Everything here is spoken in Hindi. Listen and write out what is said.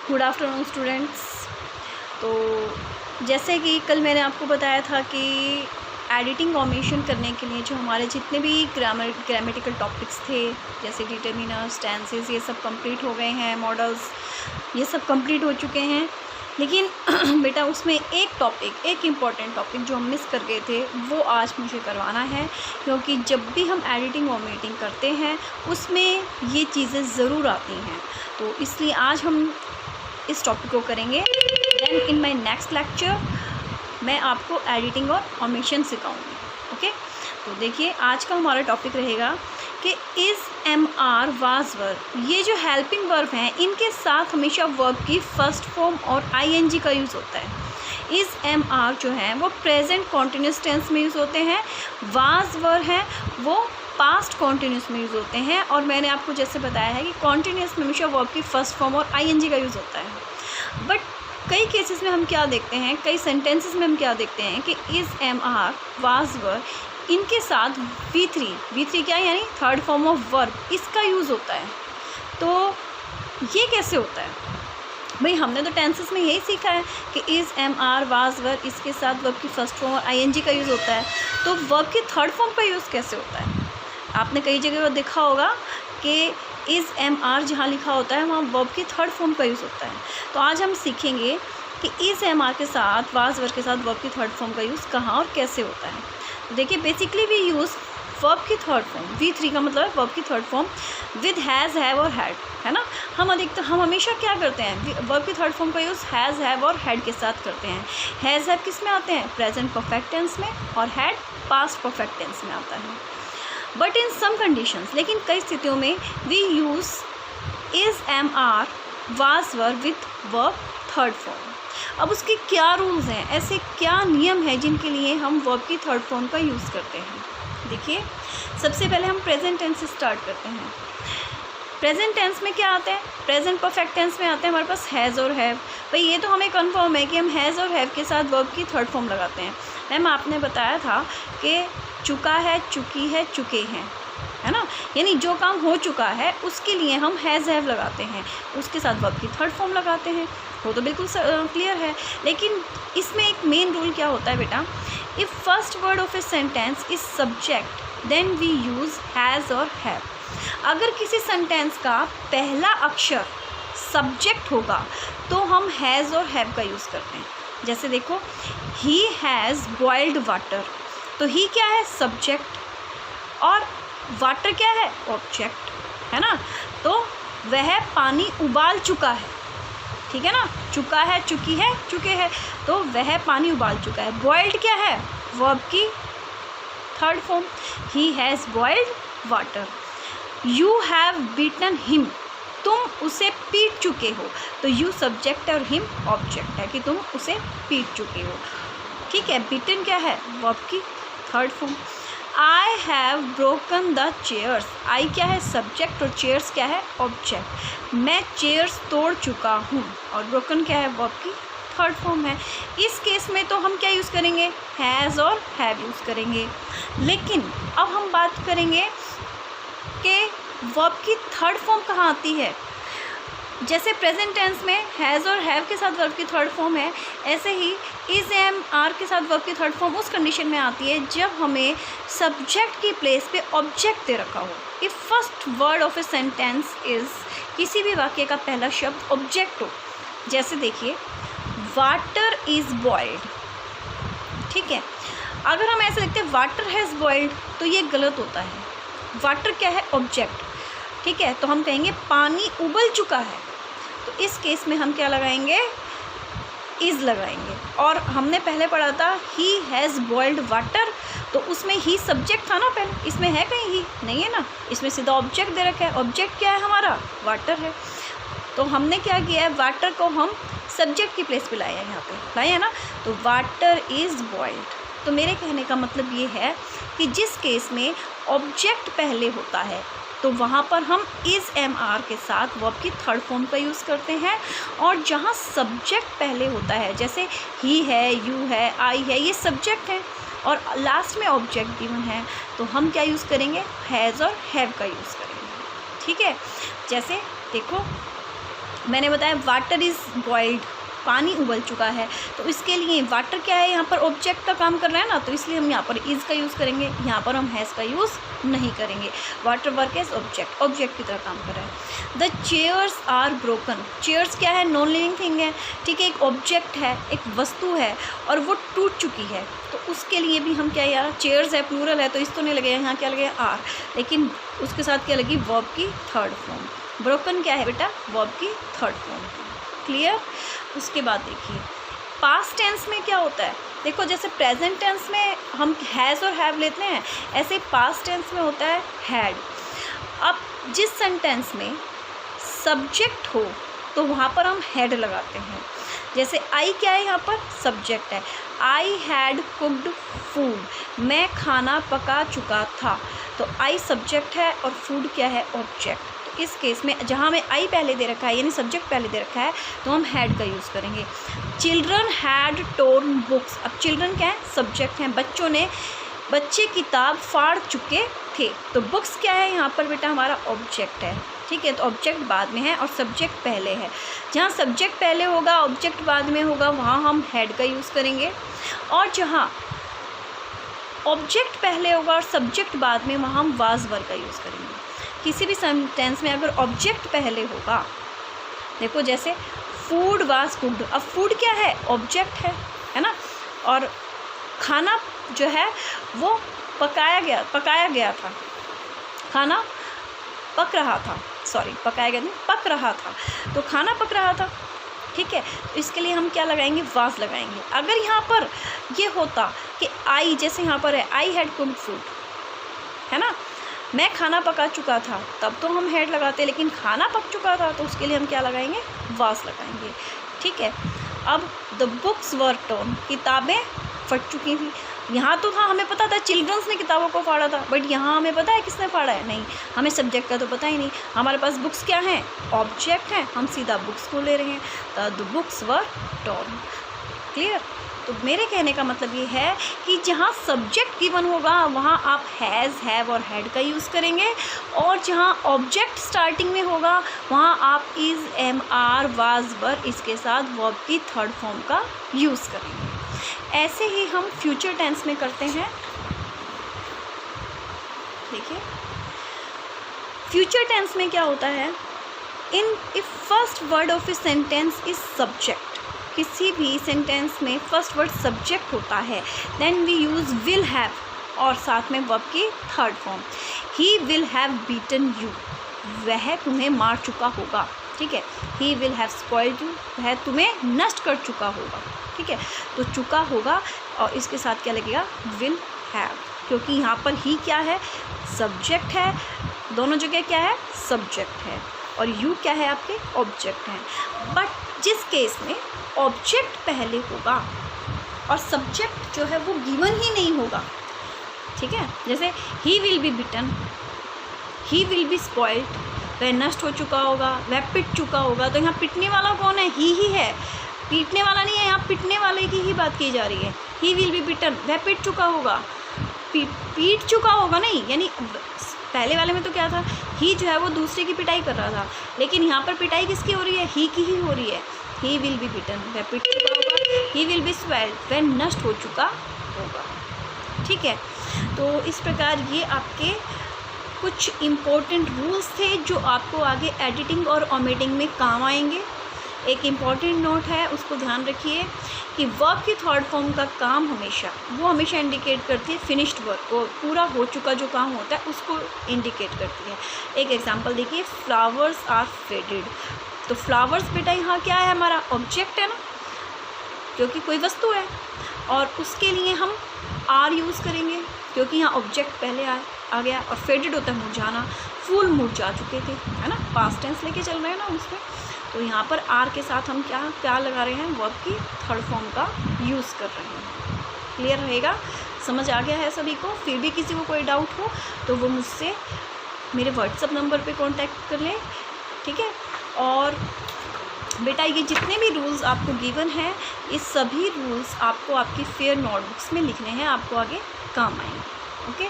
Good afternoon students. तो जैसे कि कल मैंने आपको बताया था कि एडिटिंग ऑमेशन करने के लिए जो हमारे जितने भी ग्रामेटिकल टॉपिक्स थे, जैसे डिटर्मिनर्स, टेंसेस, ये सब कंप्लीट हो गए हैं, मॉडल्स ये सब कंप्लीट हो चुके हैं। लेकिन बेटा उसमें एक इम्पॉर्टेंट टॉपिक जो हम मिस कर गए थे वो आज मुझे करवाना है, क्योंकि जब भी हम एडिटिंग ऑमेटिंग करते हैं उसमें ये चीज़ें ज़रूर आती हैं। तो इसलिए आज हम इस टॉपिक को करेंगे। Then in my next lecture मैं आपको एडिटिंग और ऑमेशन सिखाऊंगी। ओके, तो देखिए आज का हमारा टॉपिक रहेगा कि is, am, are, was verb, ये जो हेल्पिंग वर्ब हैं इनके साथ हमेशा वर्ब की फर्स्ट फॉर्म और आईएनजी का यूज़ होता है। इज़, एम, आर जो हैं वो प्रेजेंट कॉन्टिन्यूस टेंस में यूज़ होते हैं। वाज वर्ब हैं वो पास्ट कॉन्टिन्यूस में यूज़ होते हैं। और मैंने आपको जैसे बताया है कि कॉन्टिन्यूस में हमेशा वर्ब की फर्स्ट फॉर्म और आईएनजी का यूज़ होता है। बट कई केसेस में हम क्या देखते हैं, कई सेंटेंसेस में हम क्या देखते हैं कि is, am, are, was verb इनके साथ V3 क्या यानी थर्ड फॉर्म ऑफ वर्ब, इसका यूज़ होता है। तो ये कैसे होता है भाई? हमने तो टेंसेस में यही सीखा है कि is, am, are, was verb इसके साथ वर्ब की फर्स्ट फॉर्म और आईएनजी का यूज़ होता है। तो वर्ब की थर्ड फॉर्म का यूज़ कैसे होता है? आपने कई जगह देखा होगा कि इज़, एम, आर जहाँ लिखा होता है वहाँ वर्ब की थर्ड फॉर्म का यूज़ होता है। तो आज हम सीखेंगे कि इज़, एम, आर के साथ वाज वर्ब के साथ वर्ब की थर्ड फॉर्म का यूज़ कहाँ और कैसे होता है। तो देखिए बेसिकली वी यूज़ वर्ब की थर्ड फॉर्म, V3 का मतलब वर्ब की third form with has, have और हैड, है ना। हम हमेशा क्या करते हैं, वर्ब की थर्ड फॉर्म का यूज़ हैज़, हैव और हैड के साथ करते हैं। हैज़, हैव किस में आते हैं? प्रेजेंट परफेक्ट टेंस में, और हैड पास्ट परफेक्ट टेंस में आता है। बट इन सम कंडीशंस, लेकिन कई स्थितियों में we use is, am, are, was verb with verb third form. अब उसके क्या रूल्स हैं, ऐसे क्या नियम हैं जिनके लिए हम वर्ब की थर्ड फॉर्म का यूज़ करते हैं? देखिए सबसे पहले हम प्रेजेंट टेंस से स्टार्ट करते हैं। प्रेजेंट टेंस में क्या आता है? प्रेजेंट परफेक्ट टेंस में आते हैं हमारे पास हैज़ और हैव। भाई ये तो हमें कन्फर्म है कि हम हैज़ और हैव के साथ वर्ब की थर्ड फॉर्म लगाते हैं। मैम आपने बताया था कि चुका है, चुकी है, चुके हैं, है ना, यानी जो काम हो चुका है उसके लिए हम हैज़, हैव लगाते हैं, उसके साथ वर्ब की थर्ड फॉर्म लगाते हैं। वो तो बिल्कुल क्लियर है। लेकिन इसमें एक मेन रूल क्या होता है बेटा? If first word of a sentence is subject then we use has और हैव। अगर किसी सेंटेंस का पहला अक्षर सब्जेक्ट होगा तो हम हैज़ और हैव का यूज़ करते हैं। जैसे देखो, ही हैज़ बॉइल्ड वाटर, तो ही क्या है? सब्जेक्ट, और वाटर क्या है? ऑब्जेक्ट, है ना। तो वह पानी उबाल चुका है, ठीक है ना। चुका है, चुकी है, चुके हैं, तो वह पानी उबाल चुका है। बॉइल्ड क्या है? वर्ब की third form, he has boiled water. You have beaten him, तुम उसे पीट चुके हो, तो यू सब्जेक्ट और हिम ऑब्जेक्ट है कि तुम उसे पीट चुके हो, ठीक है। बीटन क्या है? वर्ब की third form. I have broken the chairs, I क्या है? सब्जेक्ट, और चेयर्स क्या है? ऑब्जेक्ट। मैं चेयर्स तोड़ चुका हूँ, और ब्रोकन क्या है? वर्ब की थर्ड फॉर्म है। इस केस में तो हम क्या यूज़ करेंगे? हैज़ और हैव यूज़ करेंगे। लेकिन अब हम बात करेंगे कि वर्ब की थर्ड फॉर्म कहाँ आती है। जैसे प्रेजेंट टेंस में हैज़ और हैव के साथ वर्ब की थर्ड फॉर्म है, ऐसे ही इज़, एम, आर के साथ वर्ब की थर्ड फॉर्म उस कंडीशन में आती है जब हमें सब्जेक्ट की प्लेस पे ऑब्जेक्ट दे रखा हो। If first word of a sentence is, किसी भी वाक्य का पहला शब्द ऑब्जेक्ट हो। जैसे देखिए, वाटर इज़ बॉइल्ड, ठीक है। अगर हम ऐसे लिखते हैं वाटर हैज़ बॉइल्ड तो ये गलत होता है। वाटर क्या है? ऑब्जेक्ट, ठीक है। तो हम कहेंगे पानी उबल चुका है, तो इस केस में हम क्या लगाएंगे? इज़ लगाएंगे। और हमने पहले पढ़ा था ही हैज़ बॉइल्ड वाटर, तो उसमें ही सब्जेक्ट था ना पहले, इसमें है कहीं ही नहीं है ना, इसमें सीधा ऑब्जेक्ट दे रखा है। ऑब्जेक्ट क्या है हमारा? वाटर है। तो हमने क्या किया है? वाटर को हम सब्जेक्ट की प्लेस पे लाया है, यहाँ पे लाया है ना, तो वाटर इज़ बॉइल्ड। तो मेरे कहने का मतलब ये है कि जिस केस में ऑब्जेक्ट पहले होता है तो वहाँ पर हम इज़, एम, आर के साथ वर्ब की थर्ड फॉर्म का यूज़ करते हैं। और जहाँ सब्जेक्ट पहले होता है, जैसे ही है, यू है, आई है, ये सब्जेक्ट है, और लास्ट में ऑब्जेक्ट गिवन है, तो हम क्या यूज़ करेंगे? हैज़ और हैव का यूज़ करेंगे, ठीक है। जैसे देखो, मैंने बताया वाटर इज़ बॉइल्ड, पानी उबल चुका है, तो इसके लिए वाटर क्या है यहाँ पर ऑब्जेक्ट का काम कर रहा है ना, तो इसलिए हम यहाँ पर इज़ का यूज़ करेंगे, यहाँ पर हम हैज़ का यूज़ नहीं करेंगे। Water work as object, object की तरह काम कर रहा है। The chairs are broken, chairs क्या है, नॉन लिविंग थिंग है, ठीक है, एक ऑब्जेक्ट है, एक वस्तु है और वो टूट चुकी है, तो उसके लिए भी हम क्या, यार चेयर्स है प्लूरल है तो इस तो नहीं लगेगा, यहाँ क्या लगेगा आर, लेकिन उसके साथ क्या लगी, वर्ब की थर्ड फॉर्म। ब्रोकन क्या है बेटा, वर्ब की थर्ड फॉर्म। क्लियर। उसके बाद देखिए पास्ट टेंस में क्या होता है, देखो जैसे प्रेजेंट टेंस में हम हैज़ और हैव लेते हैं, ऐसे पास्ट टेंस में होता है हैड। अब जिस सेंटेंस में सब्जेक्ट हो तो वहाँ पर हम हैड लगाते हैं। जैसे आई क्या है, यहाँ पर सब्जेक्ट है, आई हैड कुक्ड फूड, मैं खाना पका चुका था, तो आई सब्जेक्ट है और फूड क्या है, ऑब्जेक्ट। इस केस में जहाँ हमें आई पहले दे रखा है यानी सब्जेक्ट पहले दे रखा है तो हम हैड का यूज़ करेंगे। चिल्ड्रन हैड टोर्न बुक्स, अब चिल्ड्रन क्या है, सब्जेक्ट हैं, बच्चे किताब फाड़ चुके थे, तो बुक्स क्या है यहाँ पर बेटा, हमारा ऑब्जेक्ट है, ठीक है, तो ऑब्जेक्ट बाद में है और सब्जेक्ट पहले है। जहाँ सब्जेक्ट पहले होगा ऑब्जेक्ट बाद में होगा वहाँ हम हैड का यूज़ करेंगे, और जहाँ ऑब्जेक्ट पहले होगा और सब्जेक्ट बाद में वहाँ हम वाज वर्ब का यूज़ करेंगे। किसी भी सेंटेंस में अगर ऑब्जेक्ट पहले होगा, देखो जैसे फूड वाज कुक्ड, अब फूड क्या है, ऑब्जेक्ट है ना, और खाना जो है वो पकाया गया था, खाना पक रहा था, सॉरी पकाया गया नहीं, पक रहा था, तो खाना पक रहा था, ठीक है, तो इसके लिए हम क्या लगाएंगे, वाज लगाएंगे। अगर यहाँ पर ये होता कि आई, जैसे यहाँ पर है आई हैड कुक्ड फूड, है ना, मैं खाना पका चुका था, तब तो हम हैड लगाते, लेकिन खाना पक चुका था तो उसके लिए हम क्या लगाएंगे, वाज लगाएंगे, ठीक है। अब द बुक्स वर टोर्न, किताबें फट चुकी थी, यहाँ तो था हमें पता था चिल्ड्रंस ने किताबों को फाड़ा था, बट यहाँ हमें पता है किसने फाड़ा है, नहीं, हमें सब्जेक्ट का तो पता ही नहीं, हमारे पास बुक्स क्या हैं, ऑब्जेक्ट हैं, हम सीधा बुक्स को ले रहे हैं, the books were torn. Clear. तो मेरे कहने का मतलब ये है कि जहाँ सब्जेक्ट गिवन होगा वहाँ आप हैज़, हैव और हैड का यूज़ करेंगे, और जहाँ ऑब्जेक्ट स्टार्टिंग में होगा वहाँ आप इज़, एम, आर, वाज, वर इसके साथ वर्ब की थर्ड फॉर्म का यूज़ करेंगे। ऐसे ही हम फ्यूचर टेंस में करते हैं। देखिए फ्यूचर टेंस में क्या होता है, if first word of a sentence is subject, किसी भी सेंटेंस में फर्स्ट वर्ड सब्जेक्ट होता है, then we use will have और साथ में वर्ब की third form. He will have beaten you, वह तुम्हें मार चुका होगा, ठीक है। He will have spoiled you, वह तुम्हें नष्ट कर चुका होगा, ठीक है, तो चुका होगा और इसके साथ क्या लगेगा, विल हैव, क्योंकि यहाँ पर ही क्या है, सब्जेक्ट है, दोनों जगह क्या है, सब्जेक्ट है, और यू क्या है, आपके ऑब्जेक्ट हैं। बट जिस केस में ऑब्जेक्ट पहले होगा और सब्जेक्ट जो है वो गिवन ही नहीं होगा, ठीक है, जैसे he will be beaten, he will be spoiled, वह नष्ट हो चुका होगा, वह पिट चुका होगा, तो यहाँ पिटने वाला कौन है, ही है, पीटने वाला नहीं है, यहाँ पिटने वाले की ही बात की जा रही है। ही विल बी बिटन, वह पिट चुका होगा, पीट चुका होगा नहीं, यानी पहले वाले में तो क्या था, ही जो है वो दूसरे की पिटाई कर रहा था, लेकिन यहाँ पर पिटाई किसकी हो रही है, ही की ही हो रही है। ही विल बी बिटन, वह पिट चुका होगा, ही विल बी स्वेल्ड, वह नष्ट हो चुका होगा, ठीक है। तो इस प्रकार ये आपके कुछ इम्पोर्टेंट रूल्स थे जो आपको आगे एडिटिंग और ओमिटिंग में काम आएंगे। एक इम्पॉर्टेंट नोट है, उसको ध्यान रखिए कि वर्ब की थर्ड फॉर्म का काम हमेशा इंडिकेट करती है फिनिश्ड वर्क को, पूरा हो चुका जो काम होता है उसको इंडिकेट करती है। एक एग्जांपल देखिए, फ्लावर्स आर फेडेड, तो फ्लावर्स बेटा यहाँ क्या है, हमारा ऑब्जेक्ट है ना, क्योंकि कोई वस्तु है, और उसके लिए हम आर यूज़ करेंगे क्योंकि यहाँ ऑब्जेक्ट पहले आ गया, और फेडेड होता है मुरझाना, फूल मुरझा चुके थे, है ना, पास्ट टेंस लेके चल रहे हैं ना उसमें, तो यहाँ पर आर के साथ हम क्या लगा रहे हैं, वर्ब की थर्ड फॉर्म का यूज़ कर रहे हैं। क्लियर रहेगा, समझ आ गया है सभी को। फिर भी किसी को कोई डाउट हो तो वो मुझसे मेरे व्हाट्सअप नंबर पे कांटेक्ट कर ले, ठीक है। और बेटा ये जितने भी रूल्स आपको गिवन हैं, ये सभी रूल्स आपको आपकी फेयर नोटबुक्स में लिखने हैं, आपको आगे काम आएंगे, ओके।